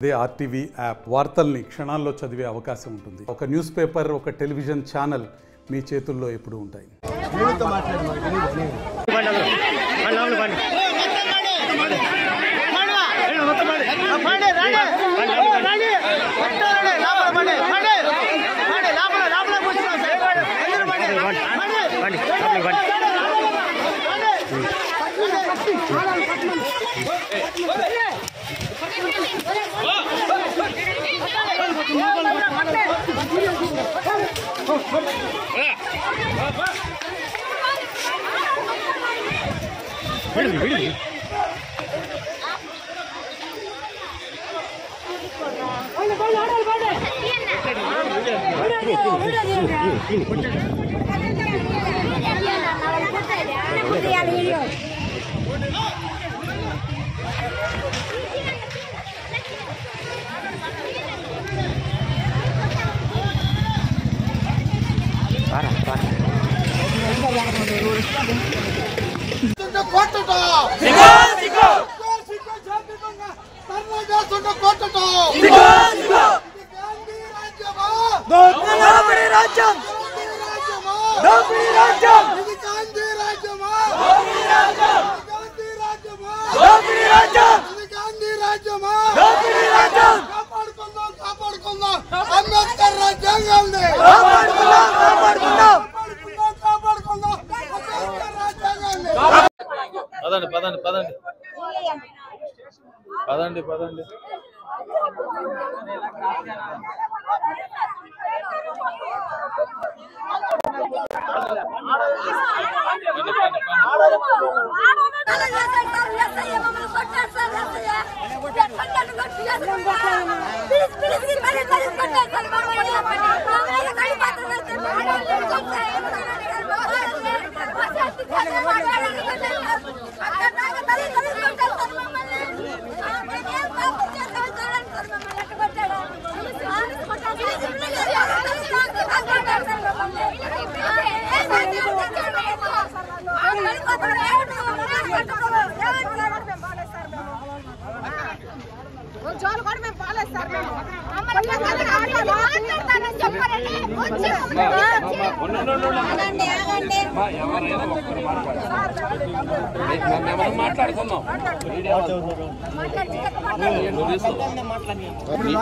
అదే RTV app వార్తల్ని క్షణాల్లో చదివే అవకాశం ఉంటుంది. ఒక న్యూస్ పేపర్, ఒక టెలివిజన్ ఛానల్ మీ చేతుల్లో ఎప్పుడూ ఉంటాయి. పదండి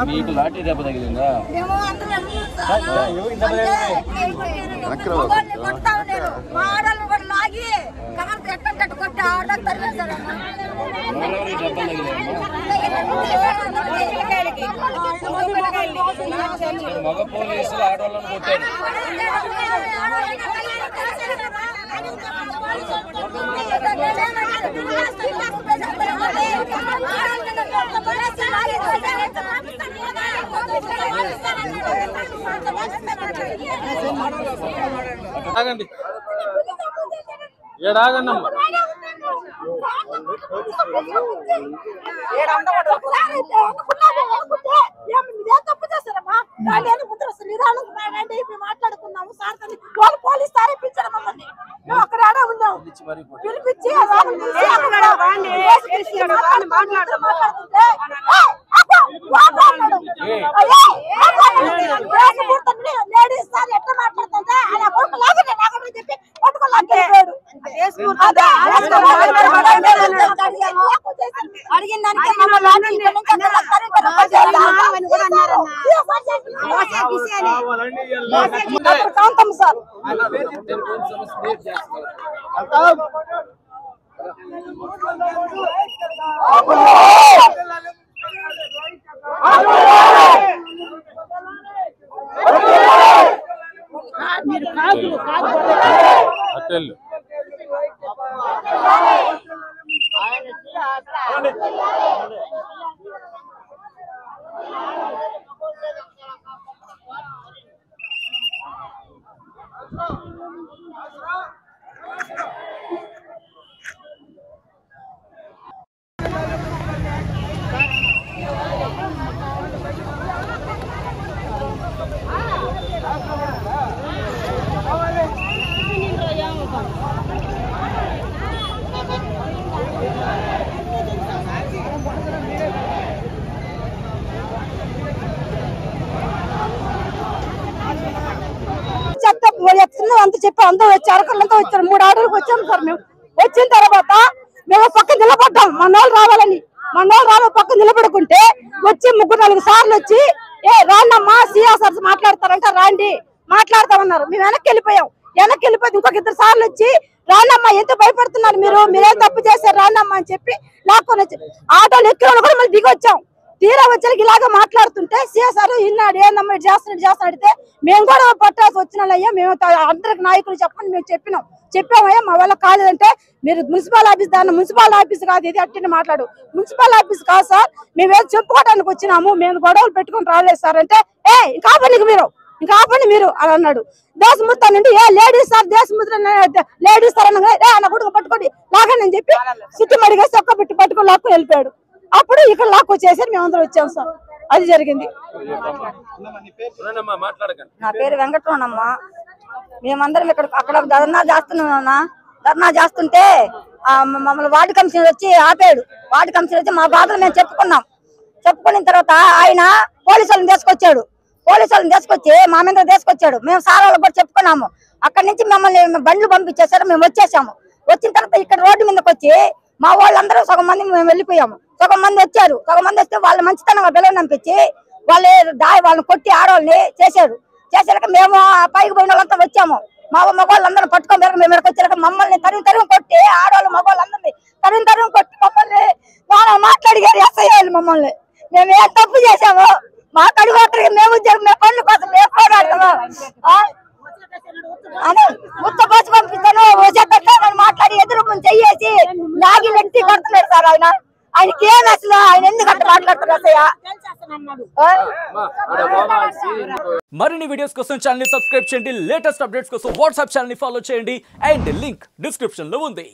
మీకు లాఠీ దెబ్బ తగిలిందా? మగ పోలీసులు ఆడవాళ్ళని కొట్టారు. ఆగండి, ఏడాగండమ్మా. మాట్లాడుకున్నాము సార్, పోలీస్ సార్ ఇప్పించారు మమ్మల్ని. మేము అక్కడ ఉన్నాము, పిలిపించి లేడీస్ సార్ ఎట్లా మాట్లాడుతుంటే అలా కొడుకు చెప్పి పట్టుకోలేడు. అడిగిన దానికి కాంతం సార్ మీరు అటెల్ అంత చెప్పాం, అందరూ వచ్చి అరకలంతా వచ్చారు. 3 ఆటోలకు వచ్చాము సార్ మేము. వచ్చిన తర్వాత మేము పక్కన నిలబడ్డాం, మన వాళ్ళు రావాలని. మన వాళ్ళు రావాలి పక్కన నిలబడుకుంటే వచ్చి 3-4 సార్లు వచ్చి రాండమ్మా సిఆర్ఆర్ మాట్లాడతారంట, రాండి మాట్లాడతామన్నారు. మేము వెనక్కి వెళ్ళిపోయాం. వెనక్కి ఇంకొక 2 సార్లు వచ్చి రాండమ్మా ఎంత భయపడుతున్నారు మీరేం తప్పు చేశారు రాండమ్మా అని చెప్పి లాక్కొని వచ్చి ఆటోలు ఎక్కిన వాళ్ళు కూడా మళ్ళీ దిగి వచ్చాం. తీరా వచ్చేకి ఇలాగ మాట్లాడుతుంటే సిఎస్ఆర్ ఇన్నాడు, ఏందమ్మా ఇటు చేస్తున్నాడు అడిగితే మేము కూడా పట్టాల్సి వచ్చినాయ్యా, మేము అందరికి నాయకులు చెప్పండి మేము చెప్పామయ్యా, మా వల్ల కాలేదంటే మీరు మున్సిపల్ ఆఫీస్ మున్సిపల్ ఆఫీస్ కాదు ఇది అట్టిని మాట్లాడు. మున్సిపల్ ఆఫీస్ కాదు సార్, మేమేదో చెప్పుకోవడానికి వచ్చినాము, మేము గొడవలు పెట్టుకుని రాలేదు సార్ అంటే ఇంకా ఆపండి మీరు అని అన్నాడు. దేశముద్ర నుండి లేడీస్ సార్ దేశముద్ర లేడీస్ సార్ అన్న గుడుగు పట్టుకోండి లాగండి అని చెప్పి సిట్టి మడిగేసి ఒక్క పెట్టి పట్టుకొని లాక్కొని వెళ్ళిపోయాడు. అప్పుడు ఇక్కడ లాక్ వచ్చేసరి మేమందరం వచ్చాం సార్, అది జరిగింది. నా పేరు వెంకటరమణమ్మ. మేమందరం అక్కడ ధర్నా చేస్తుంటే మమ్మల్ని వార్డు కమిషనర్ వచ్చి ఆపాడు. వార్డు కమిషనర్ వచ్చి మా బాధలు మేము చెప్పుకున్న తర్వాత ఆయన పోలీసులను తీసుకొచ్చి మా మీద తీసుకొచ్చాడు. మేము సార్ వాళ్ళకి కూడా చెప్పుకున్నాము. అక్కడి నుంచి మమ్మల్ని బండ్లు పంపించేసారు, మేము వచ్చేసాము. వచ్చిన తర్వాత ఇక్కడ రోడ్డు మీదకి వచ్చి మా వాళ్ళందరూ సగం మంది మేము వెళ్ళిపోయాము. సగం మంది వస్తే వాళ్ళ మంచితనంగా బెలూన్ పంపించి వాళ్ళని కొట్టి ఆడవాళ్ళని చేశాక మేము పైకి పోయిన వాళ్ళంతా వచ్చాము. మా మగవాళ్ళందరూ పట్టుకొని మేము ఇక్కడికి వచ్చాక మమ్మల్ని తరిమి కొట్టి ఆడవాళ్ళు మగవాళ్ళందరినీ తరిమి కొట్టి మమ్మల్ని మాట్లాడిగారు ఎస్ఐలు మమ్మల్ని. మేము ఏం తప్పు చేసాము, మా కడుగు అక్కడికి మేము పనుల కోసం మేము పోరాడతాము అని ముత్తపోసి పంపిస్తాను మాట్లాడి ఎదురు చెయ్యేసి లాగిలు ఎట్టి కడుతున్నాడు సార్. ఆయనకి ఏం అసలు ఆయన ఎందుకు అట్లా మాట్లాడుతున్నారు? మరిన్ని వీడియోస్ కోసం ఛానల్ ని సబ్స్క్రైబ్ చేయండి. లేటెస్ట్ అప్డేట్స్ కోసం వాట్సాప్ ఛానల్ ని ఫాలో చేయండి. అండ్ లింక్ డిస్క్రిప్షన్ లో ఉంది.